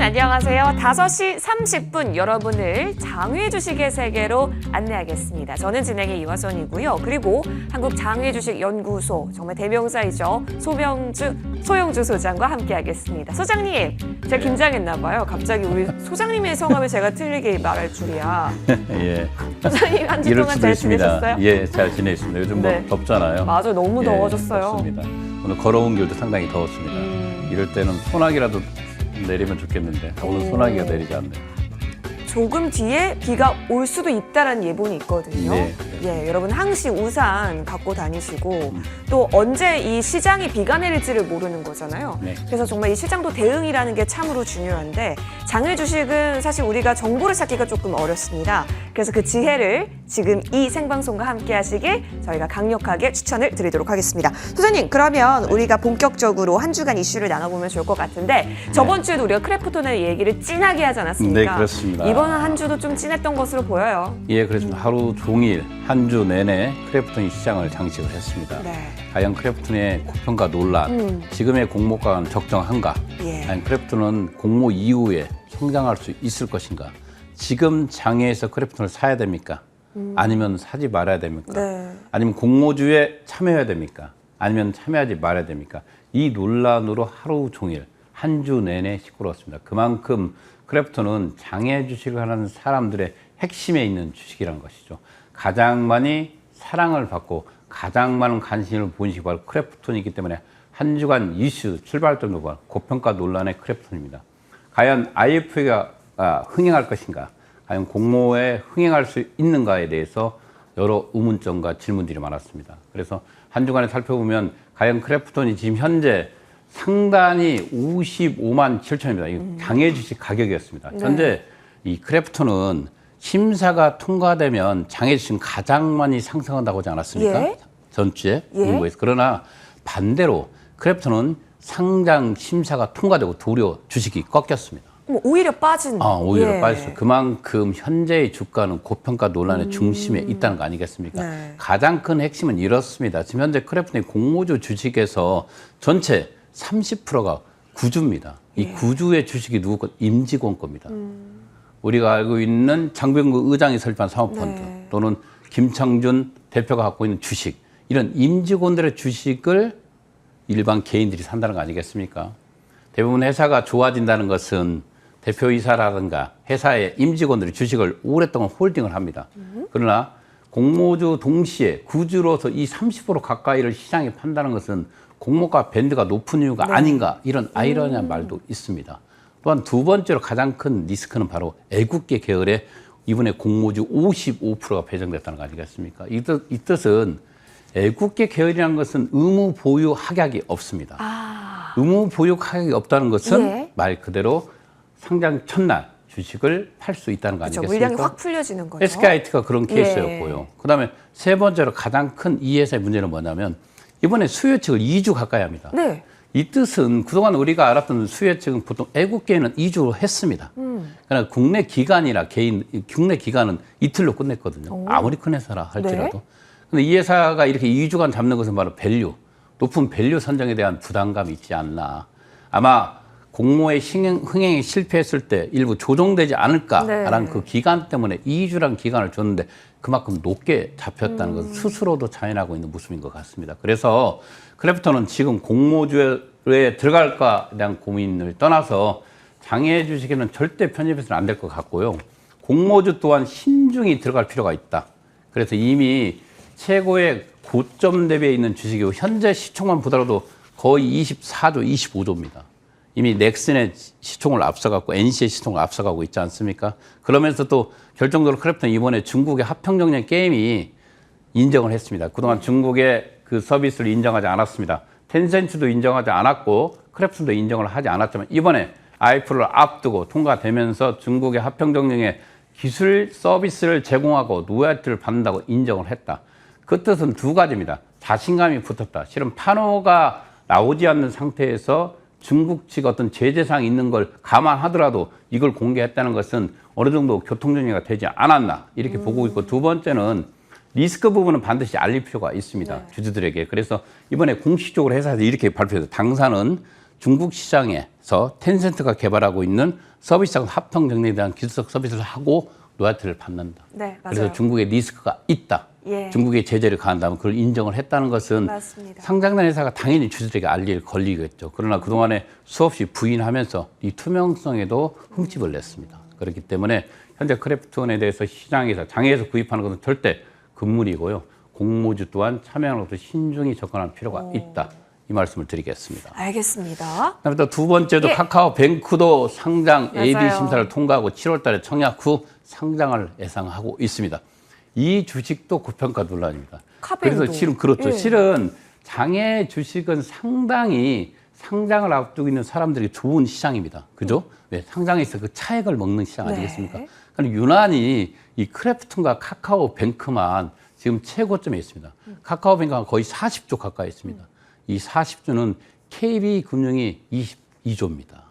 안녕하세요. 5시 30분 여러분을 장외 주식의 세계로 안내하겠습니다. 저는 진행의 이화선이고요. 그리고 한국장외주식연구소 정말 대명사이죠. 소영주 소장과 함께하겠습니다. 소장님, 제가 긴장했나 봐요. 갑자기 우리 소장님의 성함을 제가 틀리게 말할 줄이야. 예. 소장님 한 주 동안 잘 지내셨어요? 예, 잘 지냈습니다. 요즘 네. 뭐 덥잖아요. 맞아요. 너무 예, 더워졌어요. 덥습니다. 오늘 걸어온 길도 상당히 더웠습니다. 이럴 때는 소나기라도 내리면 좋겠는데 오늘 소나기가 내리지 않네요. 조금 뒤에 비가 올 수도 있다는 예보는 있거든요. 네. 예, 여러분 항시 우산 갖고 다니시고 또 언제 이 시장이 비가 내릴지를 모르는 거잖아요. 네. 그래서 정말 이 시장도 대응이라는 게 참으로 중요한데 장외 주식은 사실 우리가 정보를 찾기가 조금 어렵습니다. 그래서 그 지혜를 지금 이 생방송과 함께 하시길 저희가 강력하게 추천을 드리도록 하겠습니다. 소장님, 그러면 우리가 본격적으로 한 주간 이슈를 나눠보면 좋을 것 같은데 저번 주에도 우리가 크래프톤의 얘기를 진하게 하지 않았습니까? 네, 그렇습니다. 이번 한 주도 좀 진했던 것으로 보여요. 예, 그렇습니다. 하루 종일 한 주 내내 크래프톤이 시장을 장식을 했습니다. 네. 과연 크래프톤의 고평가 논란, 지금의 공모가는 적정한가? 예. 아니, 크래프톤은 공모 이후에 성장할 수 있을 것인가? 지금 장에서 크래프톤을 사야 됩니까? 아니면 사지 말아야 됩니까? 네. 아니면 공모주에 참여해야 됩니까? 아니면 참여하지 말아야 됩니까? 이 논란으로 하루 종일 한 주 내내 시끄러웠습니다. 그만큼 크래프톤은 장애 주식을 하는 사람들의 핵심에 있는 주식이라는 것이죠. 가장 많이 사랑을 받고 가장 많은 관심을 보인 주식이 바로 크래프톤이기 때문에 한 주간 이슈 출발점도 바로 고평가 논란의 크래프톤입니다. 과연 IF가 흥행할 것인가? 과연 공모에 흥행할 수 있는가에 대해서 여러 의문점과 질문들이 많았습니다. 그래서 한 주간에 살펴보면 과연 크래프톤이 지금 현재 상단이 55만 7천입니다. 이 장외 주식 가격이었습니다. 네. 현재 이 크래프톤은 심사가 통과되면 장외 주식은 가장 많이 상승한다고 하지 않았습니까? 예? 전주에 예? 공부에서. 그러나 반대로 크래프톤은 상장 심사가 통과되고 도리어 주식이 꺾였습니다. 오히려 빠진. 오히려 예. 빠졌어요. 그만큼 현재의 주가는 고평가 논란의 중심에 있다는 거 아니겠습니까? 네. 가장 큰 핵심은 이렇습니다. 지금 현재 크래프톤의 공모주 주식에서 전체 30%가 구주입니다. 이 구주의 주식이 누구 것? 임직원 겁니다. 우리가 알고 있는 장병구 의장이 설립한 사모펀드 네. 또는 김창준 대표가 갖고 있는 주식, 이런 임직원들의 주식을 일반 개인들이 산다는 거 아니겠습니까? 대부분 회사가 좋아진다는 것은 대표이사라든가 회사의 임직원들이 주식을 오랫동안 홀딩을 합니다. 그러나 공모주 동시에 구주로서 이 30% 가까이를 시장에 판다는 것은 공모가 밴드가 높은 이유가 네. 아닌가, 이런 아이러니한 말도 있습니다. 또한 두 번째로 가장 큰 리스크는 바로 애국계 계열의 이번에 공모주 55%가 배정됐다는 거 아니겠습니까? 이 뜻은 애국계 계열이라는 것은 의무 보유 확약이 없습니다. 의무 보유 확약이 없다는 것은 예. 말 그대로 상장 첫날 주식을 팔 수 있다는 거 그렇죠. 아니겠습니까? 물량이 확 풀려지는 거죠. SKIT가 그런 예. 케이스였고요. 그다음에 세 번째로 가장 큰 이 회사의 문제는 뭐냐면 이번에 수요측을 2주 가까이 합니다. 네. 이 뜻은 그동안 우리가 알았던 수혜책은 보통 애국계는 2주로 했습니다. 그러나 국내 기관이나 국내 기관은 이틀로 끝냈거든요. 아무리 큰 회사라 할지라도. 네. 근데 이 회사가 이렇게 2주간 잡는 것은 바로 밸류, 높은 밸류 선정에 대한 부담감이 있지 않나. 아마 공모의 흥행에 실패했을 때 일부 조정되지 않을까라는 네. 그 기간 때문에 2주란 기간을 줬는데 그만큼 높게 잡혔다는 것은 스스로도 자인하고 있는 모습인 것 같습니다. 그래서 크래프톤은 지금 공모주에 들어갈까에 대한 고민을 떠나서 장외 주식에는 절대 편입해서는 안 될 것 같고요. 공모주 또한 신중히 들어갈 필요가 있다. 그래서 이미 최고의 고점 대비에 있는 주식이고 현재 시총만 보더라도 거의 24조, 25조입니다. 이미 넥슨의 시총을 앞서가고 NC의 시총을 앞서가고 있지 않습니까? 그러면서 또 결정적으로 크래프톤 이번에 중국의 합평정령 게임이 인정을 했습니다. 그동안 중국의 그 서비스를 인정하지 않았습니다. 텐센트도 인정하지 않았고 크래프톤도 인정을 하지 않았지만 이번에 IPO를 앞두고 통과되면서 중국의 합평정령에 기술 서비스를 제공하고 로열티를 받는다고 인정을 했다. 그 뜻은 두 가지입니다. 자신감이 붙었다. 실은 판호가 나오지 않는 상태에서 중국 측 어떤 제재사항이 있는 걸 감안하더라도 이걸 공개했다는 것은 어느 정도 교통정리가 되지 않았나 이렇게 보고 있고, 두 번째는 리스크 부분은 반드시 알릴 필요가 있습니다. 네. 주주들에게. 그래서 이번에 공식적으로 회사에서 이렇게 발표해서 당사는 중국 시장에서 텐센트가 개발하고 있는 서비스하고 합동 경쟁에 대한 기술적 서비스를 하고 로열티를 받는다. 네, 맞아요. 그래서 중국에 리스크가 있다. 예. 중국의 제재를 가한다면 그걸 인정을 했다는 것은 맞습니다. 상장된 회사가 당연히 주주들에게 알릴 권리겠죠. 그러나 그동안에 수없이 부인하면서 이 투명성에도 흠집을 냈습니다. 그렇기 때문에 현재 크래프톤에 대해서 시장에서 장외에서 구입하는 것은 절대 금물이고요. 공모주 또한 참여하는 것도 신중히 접근할 필요가 있다. 이 말씀을 드리겠습니다. 알겠습니다. 그다음에 또 두 번째도 예. 카카오뱅크도 상장 AD 맞아요. 심사를 통과하고 7월 달에 청약 후 상장을 예상하고 있습니다. 이 주식도 고평가 논란입니다. 카뱅도. 그래서 실은 그렇죠. 예. 실은 장외 주식은 상당히 상장을 앞두고 있는 사람들이 좋은 시장입니다. 그죠? 왜? 상장에서 그 차액을 먹는 시장 아니겠습니까? 네. 그러니까 유난히 이 크래프톤과 카카오뱅크만 지금 최고점에 있습니다. 카카오뱅크가 거의 40조 가까이 있습니다. 이 40조는 KB금융이 22조입니다.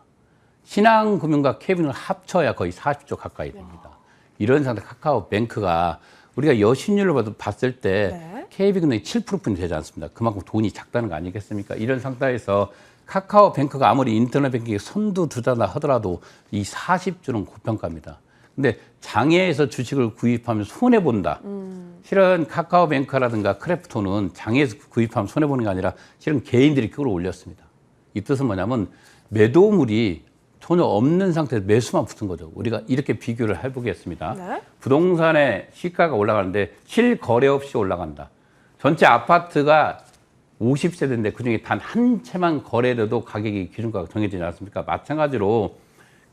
신한금융과 KB금융을 합쳐야 거의 40조 가까이 됩니다. 이런 상태 카카오뱅크가 우리가 여신율을 봤을 때 네. KB금융이 7%뿐이 되지 않습니다. 그만큼 돈이 작다는 거 아니겠습니까? 이런 상태에서 카카오뱅크가 아무리 인터넷 뱅킹에 선두 두자다 하더라도 이 40조는 고평가입니다. 근데 장외에서 주식을 구입하면 손해본다. 실은 카카오뱅크라든가 크래프톤은 장외에서 구입하면 손해보는 게 아니라 실은 개인들이 끌어올렸습니다. 이 뜻은 뭐냐면 매도물이 전혀 없는 상태에서 매수만 붙은 거죠. 우리가 이렇게 비교를 해보겠습니다. 네. 부동산의 시가가 올라가는데 실거래 없이 올라간다. 전체 아파트가 50세대인데 그중에 단 한 채만 거래돼도 가격이 기준가가 정해지지 않습니까? 마찬가지로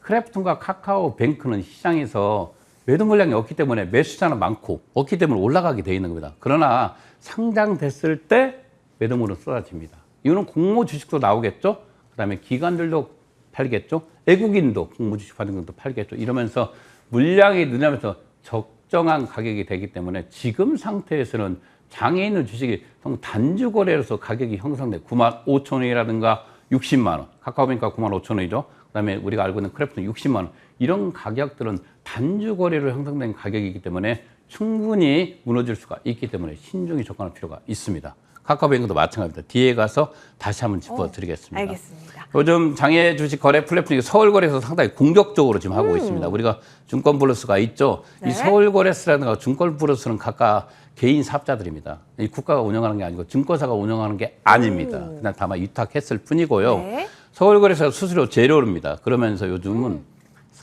크래프톤과 카카오뱅크는 시장에서 매도 물량이 없기 때문에 매수자는 많고 없기 때문에 올라가게 돼 있는 겁니다. 그러나 상장됐을 때 매도물은 쏟아집니다. 이거는 공모 주식도 나오겠죠. 그다음에 기관들도 팔겠죠. 외국인도 공모 주식 받는 것도 팔겠죠. 이러면서 물량이 늘면서 적정한 가격이 되기 때문에 지금 상태에서는 장에 있는 주식이 단주 거래로서 가격이 형성돼 9만 5천 원이라든가 60만 원, 카카오뱅크가 9만 5천 원이죠. 그다음에 우리가 알고 있는 크래프톤 60만 원 이런 가격들은 단주 거래로 형성된 가격이기 때문에 충분히 무너질 수가 있기 때문에 신중히 접근할 필요가 있습니다. 카카오뱅크도 마찬가지입니다. 뒤에 가서 다시 한번 짚어드리겠습니다. 알겠습니다. 요즘 장외 주식 거래 플랫폼이 서울거래소 상당히 공격적으로 지금 하고 있습니다. 우리가 증권플러스가 있죠. 네. 이 서울거래소라든가 증권플러스는 각각 개인 사업자들입니다. 이 국가가 운영하는 게 아니고 증권사가 운영하는 게 아닙니다. 그냥 다만 위탁했을 뿐이고요. 네. 서울거래소 수수료 제로입니다. 그러면서 요즘은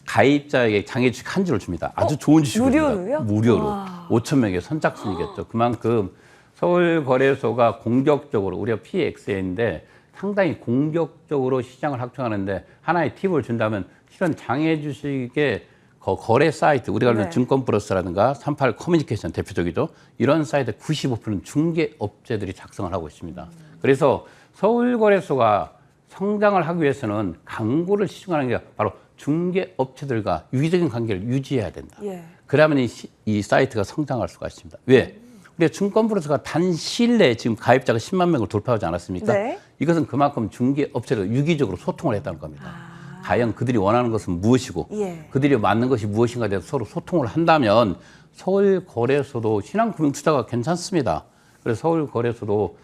가입자에게 장외 주식 한 주를 줍니다. 아주 좋은 주식입니다. 무료로요? 무료로. 와. 5천 명의 선착순이겠죠. 그만큼 서울거래소가 공격적으로 우리가 PXA인데 상당히 공격적으로 시장을 확충하는데 하나의 팁을 준다면 실은 장외 주식의 거래 사이트 우리가 알고 있는 네. 증권플러스라든가 38 커뮤니케이션 대표적이죠. 이런 사이트 95%는 중개업체들이 작성을 하고 있습니다. 그래서 서울거래소가 성장을 하기 위해서는 광고를 시중하는 게 바로 중개업체들과 유기적인 관계를 유지해야 된다. 예. 그러면 이 사이트가 성장할 수가 있습니다. 왜? 우리가 증권플러스가 단 시일 내에 지금 가입자가 10만 명을 돌파하지 않았습니까? 네. 이것은 그만큼 중개업체를 유기적으로 소통을 했다는 겁니다. 과연 그들이 원하는 것은 무엇이고 예. 그들이 맞는 것이 무엇인가에 대해서 서로 소통을 한다면 서울거래소도 신한금융투자가 괜찮습니다. 그래서 서울거래소도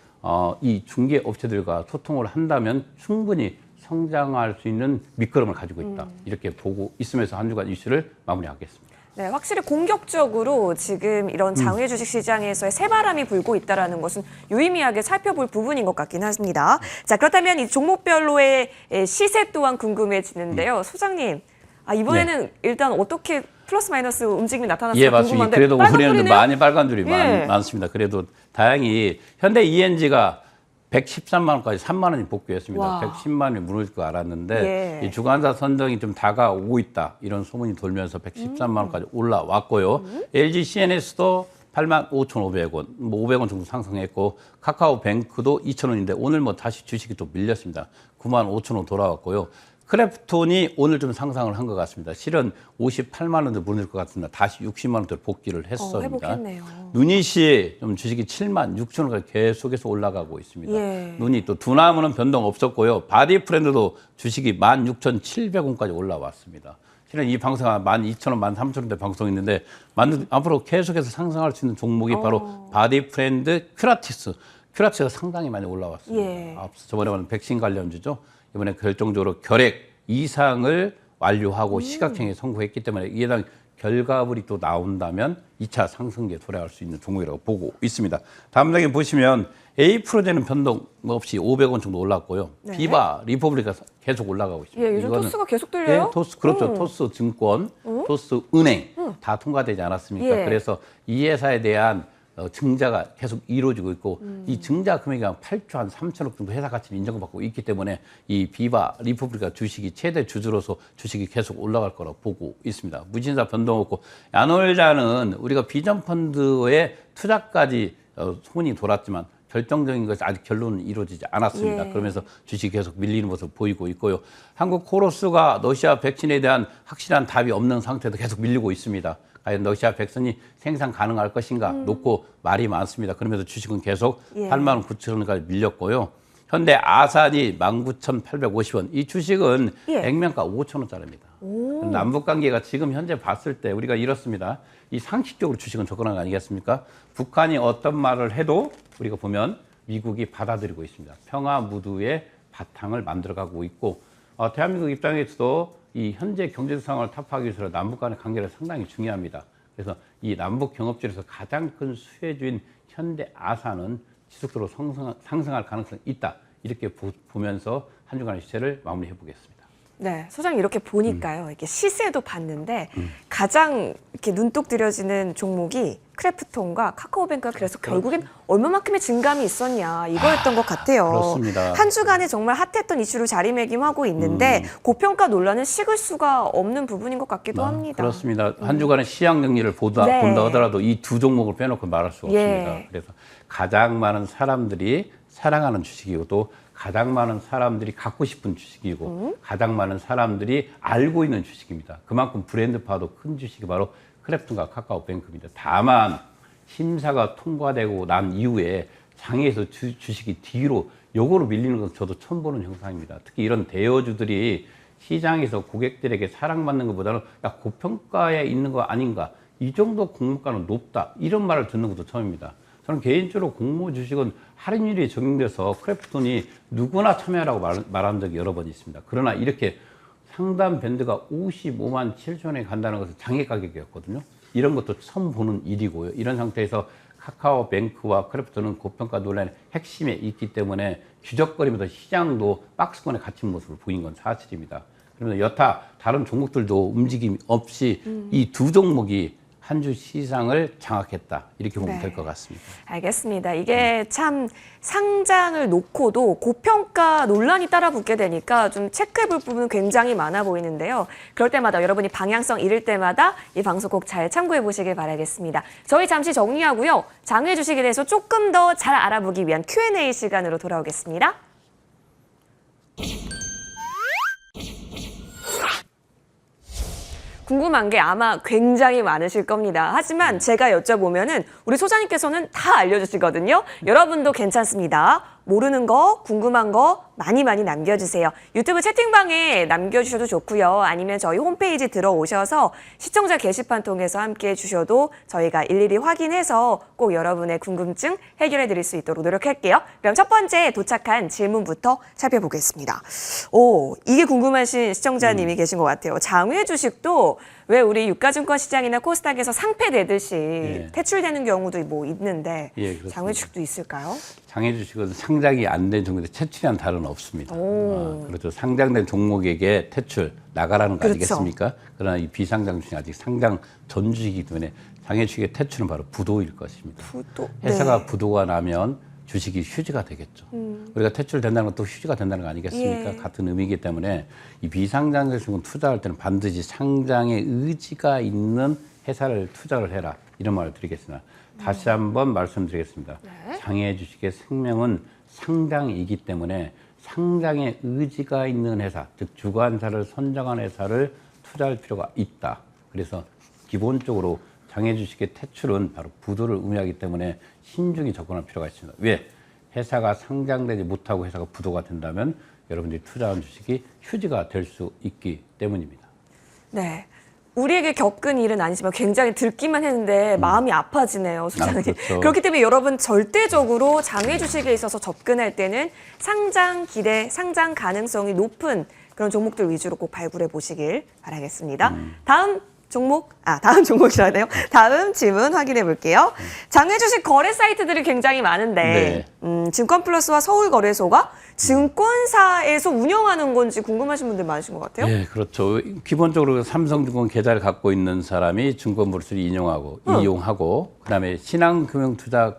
이 중개업체들과 소통을 한다면 충분히 성장할 수 있는 밑거름을 가지고 있다. 이렇게 보고 있으면서 한 주간 이슈를 마무리하겠습니다. 네, 확실히 공격적으로 지금 이런 장외 주식 시장에서의 새바람이 불고 있다는 것은 유의미하게 살펴볼 부분인 것 같긴 합니다. 자, 그렇다면 이 종목별로의 시세 또한 궁금해지는데요. 소장님, 이번에는 일단 어떻게 플러스 마이너스 움직임이 나타났을까 예, 맞습니다. 궁금한데 그래도 빨간 올해는 불이네요? 많이 빨간 줄이 예. 많습니다. 그래도 다행히 현대 ENG가 113만 원까지 3만 원이 복귀했습니다. 와. 110만 원이 무너질 거 알았는데 예. 이 주간사 선정이 좀 다가오고 있다. 이런 소문이 돌면서 113만 원까지 올라왔고요. LG CNS도 8만 5,500원, 뭐 500원 정도 상승했고 카카오뱅크도 2,000원인데 오늘 뭐 다시 주식이 또 밀렸습니다. 9만 5천 원 돌아왔고요. 크래프톤이 오늘 좀 상상을 한 것 같습니다. 실은 58만 원도 무너질 것 같습니다. 다시 60만 원대로 복귀를 했습니다. 회복했네요. 누닛이 좀 주식이 7만 6천 원까지 계속해서 올라가고 있습니다. 예. 누닛 또 두나무는 변동 없었고요. 바디프렌드도 주식이 16,700원까지 올라왔습니다. 실은 이 방송은 12,000원, 13,000원대 방송했는데 앞으로 계속해서 상승할 수 있는 종목이 바로 바디프렌드 큐라티스. 큐라티스가 상당히 많이 올라왔습니다. 예. 앞서 저번에 말한 백신 관련주죠. 이번에 결정적으로 결액 이상을 완료하고 시각청에 선고했기 때문에 이에 대한 결과물이 또 나온다면 2차 상승기에 돌아갈 수 있는 종목이라고 보고 있습니다. 다음 장에 보시면 A 프로제는 변동 없이 500원 정도 올랐고요. 네. 비바, 리퍼블리카 계속 올라가고 있습니다. 예, 요즘 이거는 토스가 계속 들려요? 예, 토스 그렇죠. 토스 증권, 토스 은행 다 통과되지 않았습니까? 예. 그래서 이 회사에 대한 증자가 계속 이루어지고 있고 이 증자 금액이 한 8조 한 3천억 정도 회사 가치를 인정받고 있기 때문에 이 비바, 리퍼블리카 주식이 최대 주주로서 주식이 계속 올라갈 거라고 보고 있습니다. 무진사 변동 없고 야놀자는 우리가 비전 펀드의 투자까지 소문이 돌았지만 결정적인 것이 아직 결론은 이루어지지 않았습니다. 예. 그러면서 주식이 계속 밀리는 모습을 보이고 있고요. 한국 코로스가 러시아 백신에 대한 확실한 답이 없는 상태도 계속 밀리고 있습니다. 과연 러시아 백신이 생산 가능할 것인가 놓고 말이 많습니다. 그러면서 주식은 계속 예. 8만 9천 원까지 밀렸고요. 현대 아산이 19,850원. 이 주식은 예. 액면가 5천 원짜리입니다. 남북 관계가 지금 현재 봤을 때 우리가 이렇습니다. 이 상식적으로 주식은 접근한 거 아니겠습니까? 북한이 어떤 말을 해도 우리가 보면 미국이 받아들이고 있습니다. 평화 무드의 바탕을 만들어가고 있고 대한민국 입장에서도 이 현재 경제적 상황을 타파하기 위해서 남북 간의 관계가 상당히 중요합니다. 그래서 이 남북 경협지에서 가장 큰 수혜주인 현대 아산은 지속적으로 상승할 가능성이 있다. 이렇게 보면서 한 주간의 시세를 마무리해 보겠습니다. 네, 소장님 이렇게 보니까요. 이렇게 시세도 봤는데 가장 이렇게 눈독 들여지는 종목이 크래프톤과 카카오뱅크가 그래서 결국엔 얼마만큼의 증감이 있었냐 이거였던 것 같아요. 그렇습니다. 한 주간에 정말 핫했던 이슈로 자리매김하고 있는데 고평가 논란은 식을 수가 없는 부분인 것 같기도 합니다. 그렇습니다. 한 주간의 시장 경기를 본다 네. 하더라도 이 두 종목을 빼놓고 말할 수가 예. 없습니다. 그래서 가장 많은 사람들이 사랑하는 주식이고 또 가장 많은 사람들이 갖고 싶은 주식이고 가장 많은 사람들이 알고 있는 주식입니다. 그만큼 브랜드파도 큰 주식이 바로 크래프톤과 카카오뱅크입니다. 다만 심사가 통과되고 난 이후에 장에서 주식이 뒤로 요거로 밀리는 것은 저도 처음 보는 현상입니다. 특히 이런 대여주들이 시장에서 고객들에게 사랑받는 것보다는 야, 고평가에 있는 거 아닌가, 이 정도 공모가는 높다, 이런 말을 듣는 것도 처음입니다. 저는 개인적으로 공모 주식은 할인율이 적용돼서 크래프톤이 누구나 참여하라고 말한 적이 여러 번 있습니다. 그러나 이렇게 상단 밴드가 55만 7천 원에 간다는 것은 장외 가격이었거든요. 이런 것도 처음 보는 일이고요. 이런 상태에서 카카오뱅크와 크래프톤은 고평가 논란의 핵심에 있기 때문에 주적거리면서 시장도 박스권에 갇힌 모습을 보인 건 사실입니다. 그러면 여타 다른 종목들도 움직임 없이 이 두 종목이 한 주 시장을 장악했다. 이렇게 보면 네. 될 것 같습니다. 알겠습니다. 이게 참 상장을 놓고도 고평가 논란이 따라붙게 되니까 좀 체크해 볼 부분은 굉장히 많아 보이는데요. 그럴 때마다 여러분이 방향성 잃을 때마다 이 방송 꼭 잘 참고해 보시길 바라겠습니다. 저희 잠시 정리하고요. 장외 주식에 대해서 조금 더 잘 알아보기 위한 Q&A 시간으로 돌아오겠습니다. 궁금한 게 아마 굉장히 많으실 겁니다. 하지만 제가 여쭤보면은 우리 소장님께서는 다 알려주시거든요. 여러분도 괜찮습니다. 모르는 거, 궁금한 거 많이 남겨주세요. 유튜브 채팅방에 남겨주셔도 좋고요. 아니면 저희 홈페이지 들어오셔서 시청자 게시판 통해서 함께해 주셔도 저희가 일일이 확인해서 꼭 여러분의 궁금증 해결해 드릴 수 있도록 노력할게요. 그럼 첫 번째 도착한 질문부터 살펴보겠습니다. 오, 이게 궁금하신 시청자님이 계신 것 같아요. 장외 주식도 왜 우리 유가증권 시장이나 코스닥에서 상폐되듯이 예. 퇴출되는 경우도 뭐 있는데 예, 그렇습니다. 장외 주식도 있을까요? 장외 주식은 상장이 안 된 종목인데 퇴출한 다른 없습니다. 그렇죠. 상장된 종목에게 퇴출 나가라는 거 그렇죠. 아니겠습니까? 그러나 이 비상장 주식 아직 상장 전 주식이기 때문에 장외 주식의 퇴출은 바로 부도일 것입니다. 부도. 회사가 네. 부도가 나면 주식이 휴지가 되겠죠. 우리가 퇴출된다는 것도 휴지가 된다는 거 아니겠습니까? 예. 같은 의미이기 때문에 이 비상장 주식은 투자할 때는 반드시 상장의 의지가 있는 회사를 투자를 해라. 이런 말을 드리겠습니다. 다시 한번 말씀드리겠습니다. 네. 장외 주식의 생명은 상장이기 때문에 상장의 의지가 있는 회사, 즉 주관사를 선정한 회사를 투자할 필요가 있다. 그래서 기본적으로 장외 주식의 퇴출은 바로 부도를 의미하기 때문에 신중히 접근할 필요가 있습니다. 왜? 회사가 상장되지 못하고 회사가 부도가 된다면 여러분들이 투자한 주식이 휴지가 될 수 있기 때문입니다. 네. 우리에게 겪은 일은 아니지만 굉장히 듣기만 했는데 마음이 아파지네요, 소장님. 그렇죠. 그렇기 때문에 여러분 절대적으로 장외 주식에 있어서 접근할 때는 상장 기대, 상장 가능성이 높은 그런 종목들 위주로 꼭 발굴해 보시길 바라겠습니다. 다음 종목이라네요. 다음 질문 확인해 볼게요. 장외 주식 거래 사이트들이 굉장히 많은데 증권플러스와 서울거래소가 증권사에서 운영하는 건지 궁금하신 분들 많으신 것 같아요. 네, 그렇죠. 기본적으로 삼성증권 계좌를 갖고 있는 사람이 증권버스를 이용하고 그다음에 신한금융투자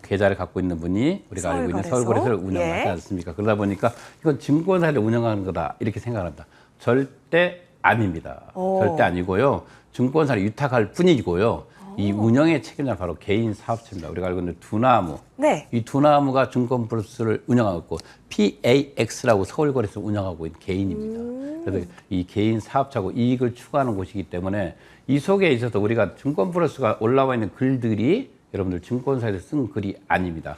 계좌를 갖고 있는 분이 우리가 알고 있는 서울거래소를 운영하지 않습니까? 그러다 보니까 이건 증권사를 운영하는 거다 이렇게 생각합니다. 절대 아닙니다. 절대 아니고요. 증권사를 위탁할 뿐이고요. 이 운영의 책임자는 바로 개인 사업체입니다. 우리가 알고 있는 두나무. 네. 이 두나무가 증권플러스를 운영하고 있고 PAX라고 서울거래소 운영하고 있는 개인입니다. 그래서 이 개인 사업자고 이익을 추구하는 곳이기 때문에 이 속에 있어서 우리가 증권플러스가 올라와 있는 글들이 여러분들 증권사에서 쓴 글이 아닙니다.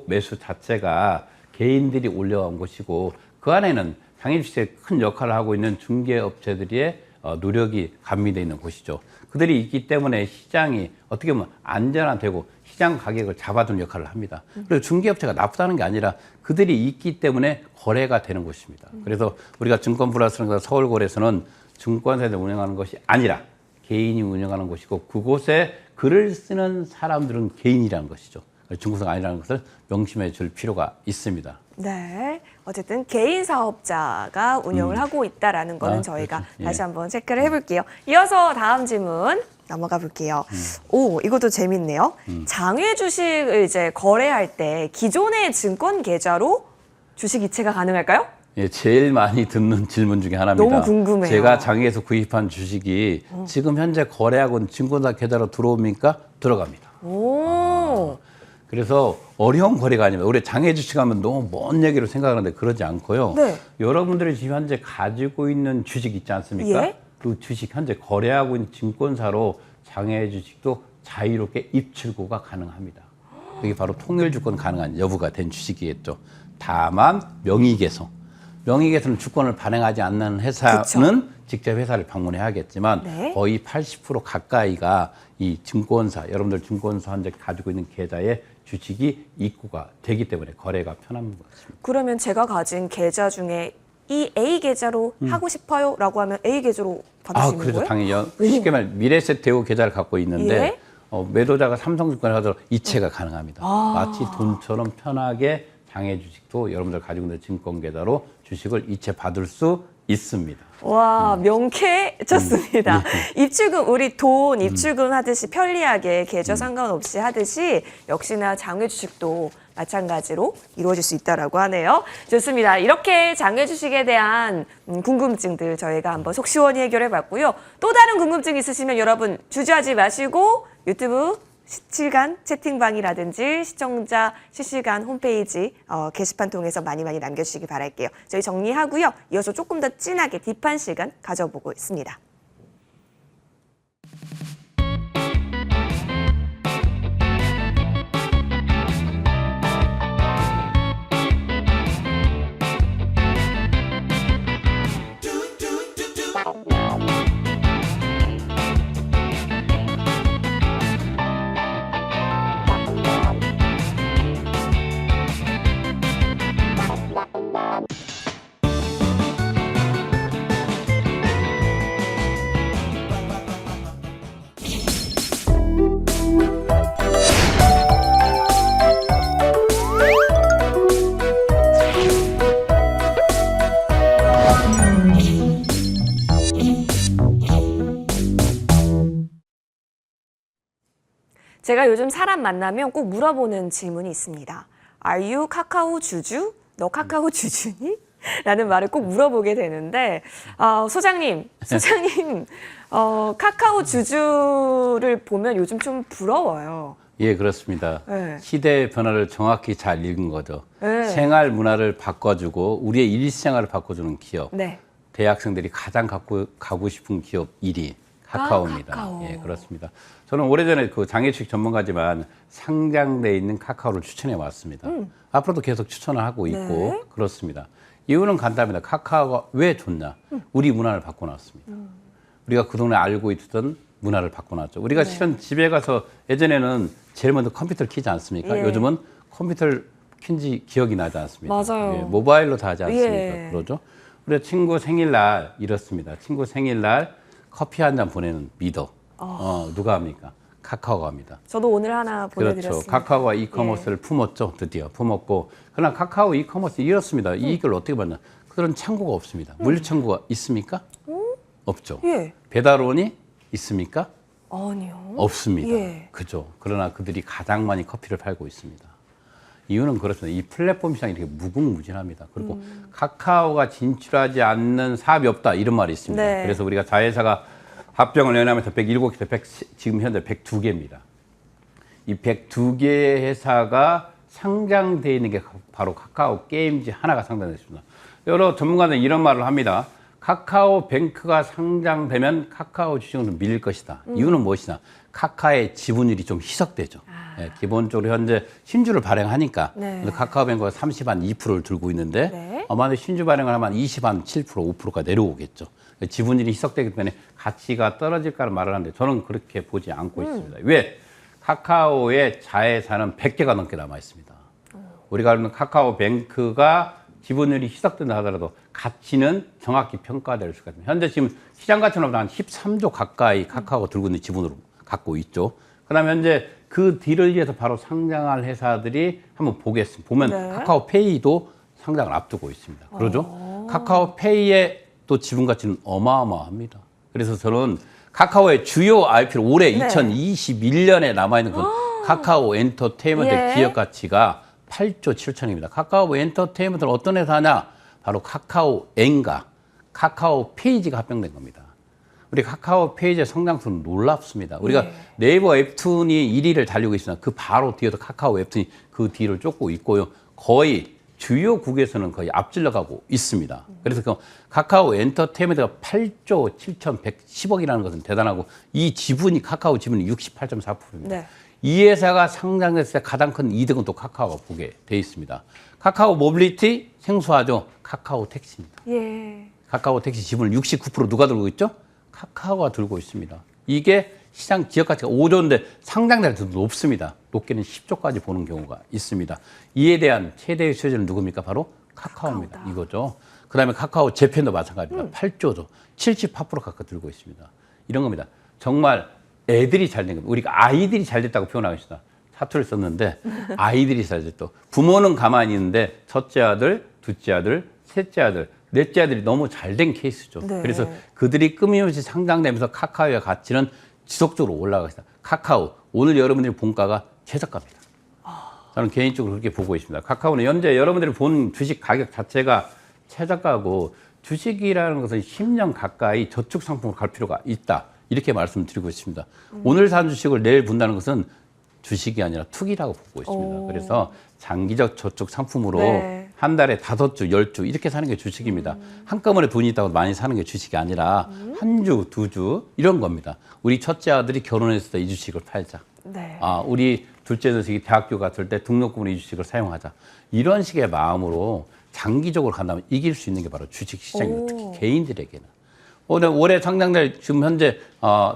매수 자체가 개인들이 올려온 것이고 그 안에는 장애주식에 큰 역할을 하고 있는 중개업체들의 노력이 가미되어 있는 곳이죠. 그들이 있기 때문에 시장이 어떻게 보면 안전화되고 시장 가격을 잡아두는 역할을 합니다. 그리고 중개업체가 나쁘다는 게 아니라 그들이 있기 때문에 거래가 되는 곳입니다. 그래서 우리가 증권플러스나 서울거래소는 증권사에서 운영하는 것이 아니라 개인이 운영하는 곳이고 그곳에 글을 쓰는 사람들은 개인이라는 것이죠. 증권사가 아니라는 것을 명심해 줄 필요가 있습니다. 네. 어쨌든 개인 사업자가 운영을 하고 있다라는 거는 저희가 그렇죠. 예. 다시 한번 체크를 해볼게요. 이어서 다음 질문 넘어가 볼게요. 오, 이것도 재밌네요. 장외 주식을 이제 거래할 때 기존의 증권 계좌로 주식 이체가 가능할까요? 예, 제일 많이 듣는 질문 중에 하나입니다. 너무 궁금해요. 제가 장외에서 구입한 주식이 지금 현재 거래하고 있는 증권사 계좌로 들어옵니까? 들어갑니다. 오. 그래서 어려운 거래가 아닙니다. 우리 장외 주식하면 너무 먼 얘기로 생각하는데 그러지 않고요. 네. 여러분들이 지금 현재 가지고 있는 주식 있지 않습니까? 예? 그 주식 현재 거래하고 있는 증권사로 장외 주식도 자유롭게 입출고가 가능합니다. 그게 바로 통일주권 가능한 여부가 된 주식이겠죠. 다만 명의계에서는 주권을 발행하지 않는 회사는 그쵸. 직접 회사를 방문해야겠지만 네. 거의 80% 가까이가 이 증권사, 여러분들 증권사 현재 가지고 있는 계좌에 주식이 입고가 되기 때문에 거래가 편한 것 같습니다. 그러면 제가 가진 계좌 중에 이 A 계좌로 하고 싶어요라고 하면 A 계좌로 받을 수 있는 그래서 거예요? 당연히 쉽게 말해 미래세대우 계좌를 갖고 있는데 예? 매도자가 삼성증권에 가도 이체가 가능합니다. 마치 돈처럼 편하게 장외 주식도 여러분들 가지고 있는 증권 계좌로 주식을 이체 받을 수 있습니다. 와, 명쾌해졌습니다. 입출금, 우리 돈 입출금 하듯이 편리하게 계좌 상관없이 하듯이 역시나 장외 주식도 마찬가지로 이루어질 수 있다라고 하네요. 좋습니다. 이렇게 장외 주식에 대한 궁금증들 저희가 한번 속 시원히 해결해 봤고요. 또 다른 궁금증 있으시면 여러분 주저하지 마시고 유튜브 실시간 채팅방이라든지 시청자 실시간 홈페이지 게시판 통해서 많이 남겨주시기 바랄게요. 저희 정리하고요. 이어서 조금 더 진하게 딥한 시간 가져보고 있습니다. 제가 요즘 사람 만나면 꼭 물어보는 질문이 있습니다. Are you 카카오 주주? 너 카카오 주주니? 라는 말을 꼭 물어보게 되는데 소장님 카카오 주주를 보면 요즘 좀 부러워요. 예, 그렇습니다. 네. 시대의 변화를 정확히 잘 읽은 거죠. 네. 생활 문화를 바꿔주고 우리의 일생활을 바꿔주는 기업. 네. 대학생들이 가장 가고 싶은 기업 1위 카카오입니다. 카카오. 예, 그렇습니다. 저는 오래전에 그 장애주식 전문가지만 상장돼 있는 카카오를 추천해 왔습니다. 앞으로도 계속 추천을 하고 있고 네. 그렇습니다. 이유는 간단합니다. 카카오가 왜 좋냐? 우리 문화를 바꿔놨습니다. 우리가 그동안에 알고 있던 문화를 바꿔놨죠. 우리가 실은 집에 가서 예전에는 제일 먼저 컴퓨터를 켜지 않습니까? 예. 요즘은 컴퓨터를 켠지 기억이 나지 않습니다. 맞아요. 예, 모바일로 다 하지 않습니까? 예. 그러죠. 우리 친구 생일날 이렇습니다. 친구 생일날 커피 한 잔 보내는 리더. 누가 합니까? 카카오가 합니다. 저도 오늘 하나 그렇죠. 보내드렸습니다. 카카오가 이커머스를 품었죠. 드디어 품었고. 그러나 카카오 이커머스 이렇습니다. 이익을 어떻게 받냐. 그런 창구가 없습니다. 물류 창구가 있습니까? 없죠. 예. 배달원이 있습니까? 아니요. 없습니다. 예. 그죠. 그러나 그들이 가장 많이 커피를 팔고 있습니다. 이유는 그렇습니다. 이 플랫폼 시장이 이렇게 무궁무진합니다. 그리고 카카오가 진출하지 않는 사업이 없다 이런 말이 있습니다. 네. 그래서 우리가 자회사가 합병을 연하면서 107개, 지금 현재 102개입니다. 이 102개 회사가 상장되어 있는 게 바로 카카오 게임즈 하나가 상장되어 있습니다. 여러 전문가들은 이런 말을 합니다. 카카오뱅크가 상장되면 카카오 주식은 밀릴 것이다. 이유는 무엇이냐? 카카오의 지분율이 좀 희석되죠. 예, 기본적으로 현재 신주를 발행하니까 네. 카카오뱅크가 32%를 들고 있는데 네. 아마 신주 발행을 하면 7%, 5%가 내려오겠죠. 지분율이 희석되기 때문에 가치가 떨어질까를 말을 하는데 저는 그렇게 보지 않고 있습니다. 왜? 카카오의 자회사는 100개가 넘게 남아 있습니다. 우리가 알는 카카오뱅크가 지분율이 희석된다 하더라도 가치는 정확히 평가될 수가 있습니다. 현재 지금 시장 가치는 한 13조 가까이 카카오가 들고 있는 지분으로 갖고 있죠. 그다음에 현재 그 뒤를 위해서 바로 상장할 회사들이 한번 보겠습니다. 보면 네. 카카오페이도 상장을 앞두고 있습니다. 그러죠? 카카오페이의 또 지분 가치는 어마어마합니다. 그래서 저는 카카오의 주요 IP로 올해 네. 2021년에 남아있는 그 카카오 엔터테인먼트 예. 기업 가치가 8조 7천입니다. 카카오 엔터테인먼트는 어떤 회사냐? 바로 카카오엔과 카카오페이지가 합병된 겁니다. 우리 카카오페이지의 성장수는 놀랍습니다. 우리가 네. 네이버 웹툰이 1위를 달리고 있으나 그 바로 뒤에도 카카오 웹툰이 그 뒤를 쫓고 있고요. 거의 주요 국에서는 거의 앞질러 가고 있습니다. 그래서 그 카카오 엔터테인먼트가 8조 7,110억이라는 것은 대단하고 이 지분이 카카오 지분이 68.4%입니다. 네. 이 회사가 상장됐을 때 가장 큰 이득은 또 카카오가 보게 돼 있습니다. 카카오 모빌리티 생소하죠? 카카오 택시입니다. 예. 카카오 택시 지분을 69% 누가 들고 있죠? 카카오가 들고 있습니다. 이게 시장 기업 가치가 5조인데 상장될 때도 높습니다. 높게는 10조까지 보는 경우가 있습니다. 이에 대한 최대의 수혜자는 누굽니까? 바로 카카오입니다. 카카오다. 이거죠. 그다음에 카카오 재팬도 마찬가지입니다. 8조죠. 78% 가까이 들고 있습니다. 이런 겁니다. 정말 애들이 잘 된 겁니다. 우리가 아이들이 잘 됐다고 표현하겠습니다. 사투를 썼는데 아이들이 잘 됐다. 부모는 가만히 있는데 첫째 아들, 둘째 아들, 셋째 아들, 넷째 아들이 너무 잘 된 케이스죠. 네. 그래서 그들이 끊임없이 상장되면서 카카오의 가치는 지속적으로 올라가겠습니다. 카카오, 오늘 여러분들이 본가가 최저가입니다. 저는 개인적으로 그렇게 보고 있습니다. 카카오는 현재 여러분들이 본 주식 가격 자체가 최저가고 주식이라는 것은 10년 가까이 저축 상품으로 갈 필요가 있다. 이렇게 말씀드리고 있습니다. 오늘 산 주식을 내일 본다는 것은 주식이 아니라 투기라고 보고 있습니다. 오. 그래서 장기적 저축 상품으로 네. 한 달에 5주, 10주 이렇게 사는 게 주식입니다. 한꺼번에 돈이 있다고 많이 사는 게 주식이 아니라 한 주, 2주 이런 겁니다. 우리 첫째 아들이 결혼했을 때 이 주식을 팔자. 네. 우리 둘째 녀석이 대학교 갔을 때 등록금으로 이 주식을 사용하자. 이런 식의 마음으로 장기적으로 간다면 이길 수 있는 게 바로 주식시장입니다. 오. 특히 개인들에게는. 올해 상장될 지금 현재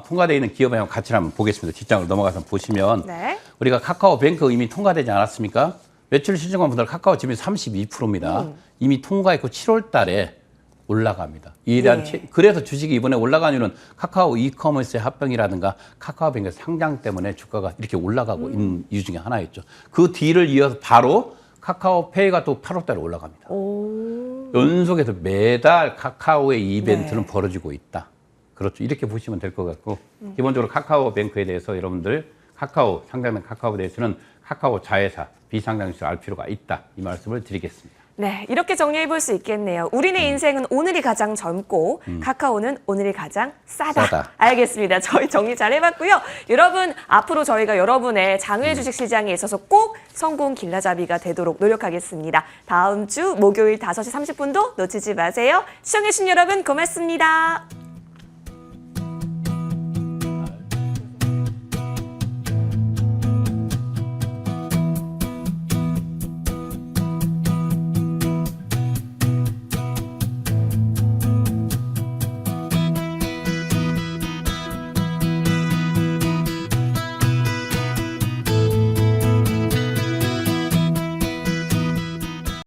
통과되어 있는 기업의 가치를 한번 보겠습니다. 뒷장으로 넘어가서 보시면 네. 우리가 카카오뱅크 이미 통과되지 않았습니까? 매출 실적만 보더라 카카오 지분이 32%입니다. 이미 통과했고 7월 달에 올라갑니다. 이에 대한 예. 그래서 주식이 이번에 올라간 이유는 카카오 이커머스의 합병이라든가 카카오뱅크 상장 때문에 주가가 이렇게 올라가고 있는 이유 중에 하나였죠. 그 뒤를 이어서 바로 카카오페이가 또 8월 달에 올라갑니다. 오. 연속해서 매달 카카오의 이벤트는 네. 벌어지고 있다. 그렇죠. 이렇게 보시면 될 것 같고 기본적으로 카카오뱅크에 대해서 여러분들 카카오 상장된 카카오에 대해서는 카카오 자회사 비상장주를 알 필요가 있다. 이 말씀을 드리겠습니다. 네, 이렇게 정리해 볼 수 있겠네요. 우리네 인생은 오늘이 가장 젊고 카카오는 오늘이 가장 싸다. 알겠습니다. 저희 정리 잘 해봤고요. 여러분, 앞으로 저희가 여러분의 장외 주식 시장에 있어서 꼭 성공 길라잡이가 되도록 노력하겠습니다. 다음 주 목요일 5시 30분도 놓치지 마세요. 시청해주신 여러분 고맙습니다.